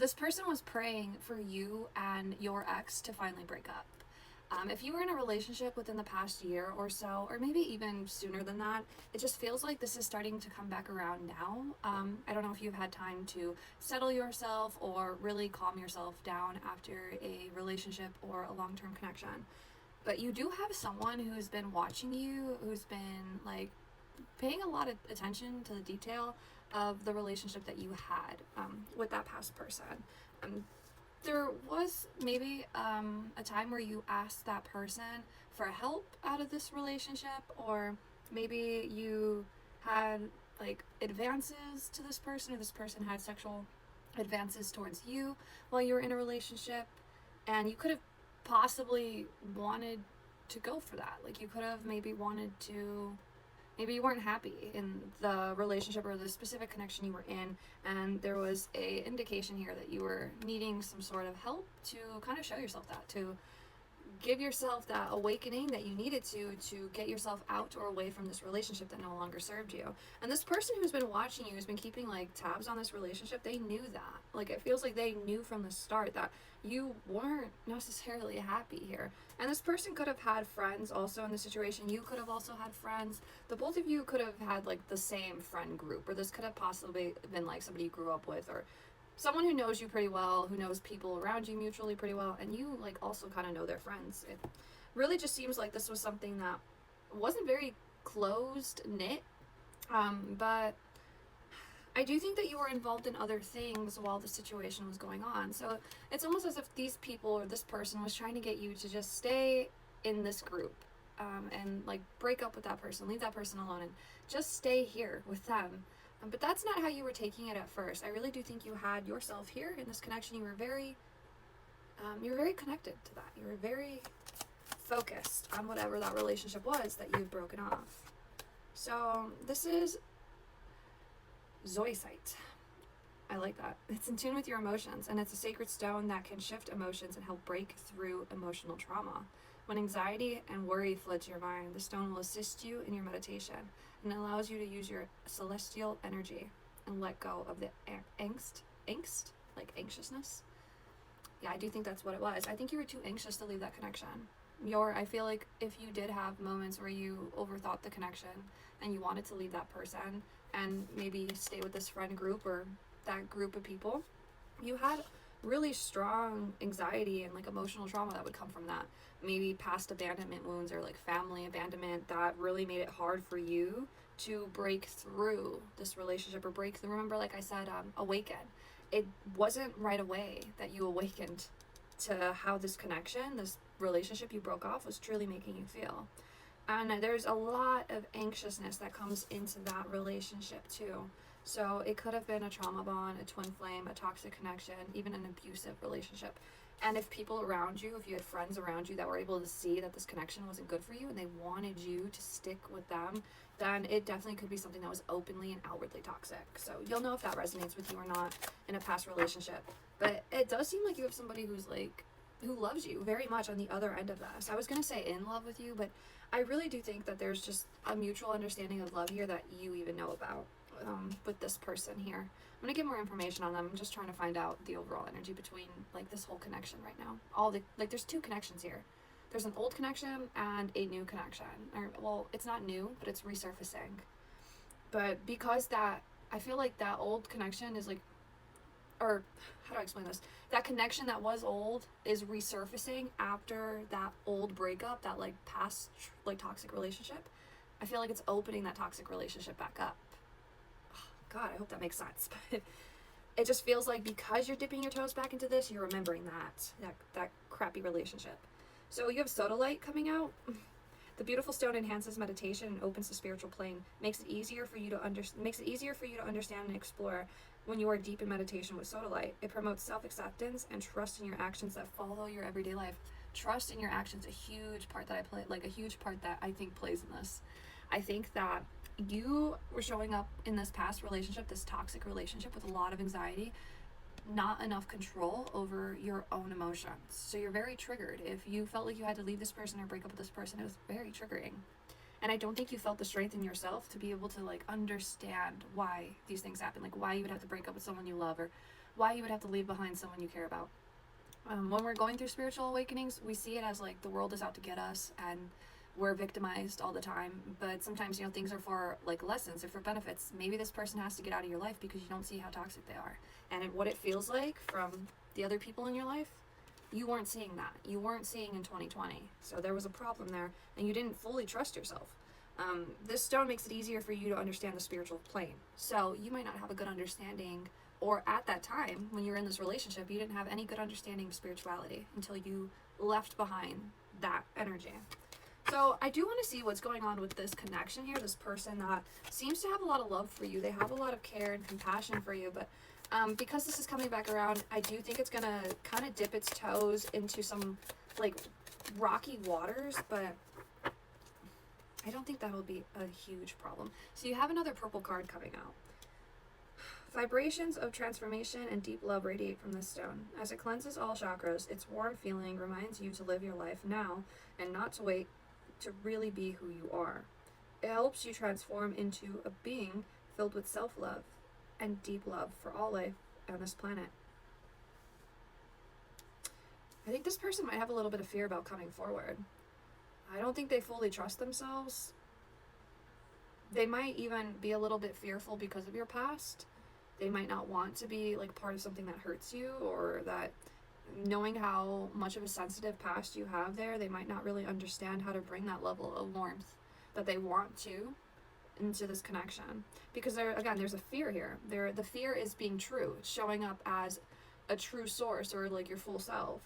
this person was praying for you and your ex to finally break up. If you were in a relationship within the past year or so, or maybe even sooner than that, it just feels like this is starting to come back around now. I don't know if you've had time to settle yourself or really calm yourself down after a relationship or a long-term connection. But you do have someone who's been watching you, who's been like paying a lot of attention to the detail of the relationship that you had with that past person. There was maybe a time where you asked that person for help out of this relationship, or maybe you had like advances to this person, or this person had sexual advances towards you while you were in a relationship, and you could have possibly wanted to go for that. Like you could have maybe wanted to, maybe you weren't happy in the relationship or the specific connection you were in, and there was a indication here that you were needing some sort of help to kind of show yourself that, to give yourself that awakening that you needed to get yourself out or away from this relationship that no longer served you. And this person who's been watching you, who's been keeping like tabs on this relationship, they knew that. Like it feels like they knew from the start that you weren't necessarily happy here. And this person could have had friends also in the situation. You could have also had friends. The both of you could have had like the same friend group, or this could have possibly been like somebody you grew up with, or someone who knows you pretty well, who knows people around you mutually pretty well, and you like also kind of know their friends. It really just seems like this was something that wasn't very closed knit, but I do think that you were involved in other things while the situation was going on. So it's almost as if these people or this person was trying to get you to just stay in this group, and like break up with that person, leave that person alone, and just stay here with them. But that's not how you were taking it at first. I really do think you had yourself here in this connection. You were very connected to that. You were very focused on whatever that relationship was that you've broken off. So this is zoisite. I like that. It's in tune with your emotions, and it's a sacred stone that can shift emotions and help break through emotional trauma. When anxiety and worry flood to your mind, the stone will assist you in your meditation, and it allows you to use your celestial energy and let go of the angst, like anxiousness. Yeah, I do think that's what it was. I think you were too anxious to leave that connection. I feel like if you did have moments where you overthought the connection and you wanted to leave that person and maybe stay with this friend group or that group of people, you had really strong anxiety and like emotional trauma that would come from that. Maybe past abandonment wounds or like family abandonment that really made it hard for you to break through this relationship, or break through, remember, like I said, awaken. It wasn't right away that you awakened to how this connection, this relationship you broke off, was truly making you feel. And there's a lot of anxiousness that comes into that relationship too. So it could have been a trauma bond, a twin flame, a toxic connection, even an abusive relationship. And if people around you, if you had friends around you that were able to see that this connection wasn't good for you and they wanted you to stick with them, then it definitely could be something that was openly and outwardly toxic. So you'll know if that resonates with you or not in a past relationship. But it does seem like you have somebody who loves you very much on the other end of this. I was going to say in love with you, but I really do think that there's just a mutual understanding of love here that you even know about with this person here. I'm going to get more information on them. I'm just trying to find out the overall energy between like this whole connection right now. There's two connections here. There's an old connection and a new connection. Or, well, it's not new, but it's resurfacing. But because I feel like that old connection is like, or how do I explain this? That connection that was old is resurfacing after that old breakup, that like past like toxic relationship. I feel like it's opening that toxic relationship back up. Oh, God, I hope that makes sense. But it just feels like because you're dipping your toes back into this, you're remembering that crappy relationship. So you have sodalite coming out. The beautiful stone enhances meditation and opens the spiritual plane, makes it easier for you to understand and explore. When you are deep in meditation with sodalite, it promotes self-acceptance and trust in your actions that follow your everyday life. Trust in your actions, a huge part that I think plays in this. I think that you were showing up in this past relationship, this toxic relationship, with a lot of anxiety, not enough control over your own emotions. So you're very triggered. If you felt like you had to leave this person or break up with this person, it was very triggering. And I don't think you felt the strength in yourself to be able to like understand why these things happen, like why you would have to break up with someone you love, or why you would have to leave behind someone you care about. When we're going through spiritual awakenings, we see it as like the world is out to get us and we're victimized all the time. But sometimes, you know, things are for like lessons or for benefits. Maybe this person has to get out of your life because you don't see how toxic they are. And what it feels like from the other people in your life, you weren't seeing that. You weren't seeing in 2020. So there was a problem there and you didn't fully trust yourself. This stone makes it easier for you to understand the spiritual plane. So you might not have a good understanding, or at that time when you were in this relationship, you didn't have any good understanding of spirituality until you left behind that energy. So I do want to see what's going on with this connection here, this person that seems to have a lot of love for you. They have a lot of care and compassion for you, but because this is coming back around, I do think it's going to kind of dip its toes into some like rocky waters, but I don't think that'll be a huge problem. So you have another purple card coming out. Vibrations of transformation and deep love radiate from this stone. As it cleanses all chakras, its warm feeling reminds you to live your life now and not to wait to really be who you are. It helps you transform into a being filled with self-love and deep love for all life on this planet. I think this person might have a little bit of fear about coming forward. I don't think they fully trust themselves. They might even be a little bit fearful because of your past. They might not want to be like part of something that hurts you, or that knowing how much of a sensitive past you have there, they might not really understand how to bring that level of warmth that they want to into this connection. Because there's a fear here. The fear is being true. It's showing up as a true source, or like your full self.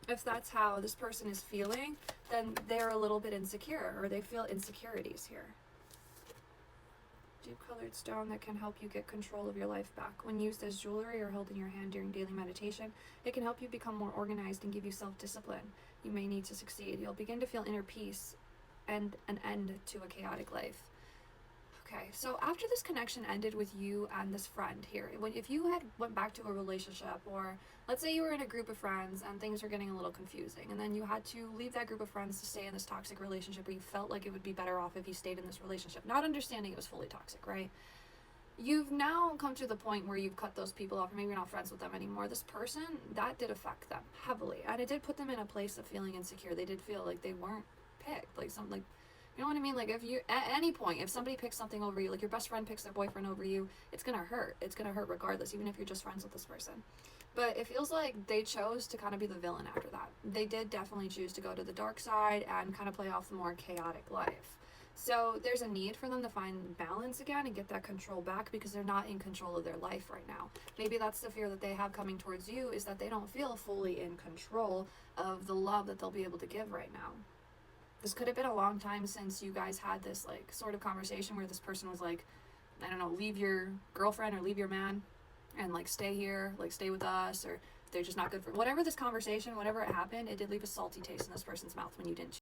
If that's how this person is feeling, then they're a little bit insecure, or they feel insecurities here. Deep colored stone that can help you get control of your life back. When used as jewelry or held in your hand during daily meditation, it can help you become more organized and give you self-discipline you may need to succeed. You'll begin to feel inner peace and an end to a chaotic life. Okay, so after this connection ended with you and this friend here, if you had went back to a relationship, or let's say you were in a group of friends and things were getting a little confusing, and then you had to leave that group of friends to stay in this toxic relationship, or you felt like it would be better off if you stayed in this relationship, not understanding it was fully toxic, right? You've now come to the point where you've cut those people off, or maybe you're not friends with them anymore. This person, that did affect them heavily, and it did put them in a place of feeling insecure. They did feel like they weren't picked, like something like, you know what I mean? Like if you, at any point, if somebody picks something over you, like your best friend picks their boyfriend over you, it's gonna hurt. It's gonna hurt regardless, even if you're just friends with this person. But it feels like they chose to kind of be the villain after that. They did definitely choose to go to the dark side and kind of play off the more chaotic life. So there's a need for them to find balance again and get that control back, because they're not in control of their life right now. Maybe that's the fear that they have coming towards you, is that they don't feel fully in control of the love that they'll be able to give right now. This could have been a long time since you guys had this like sort of conversation where this person was like, I don't know, leave your girlfriend or leave your man and like stay here, like stay with us, or they're just not good for whatever this conversation, whatever it happened, it did leave a salty taste in this person's mouth when you didn't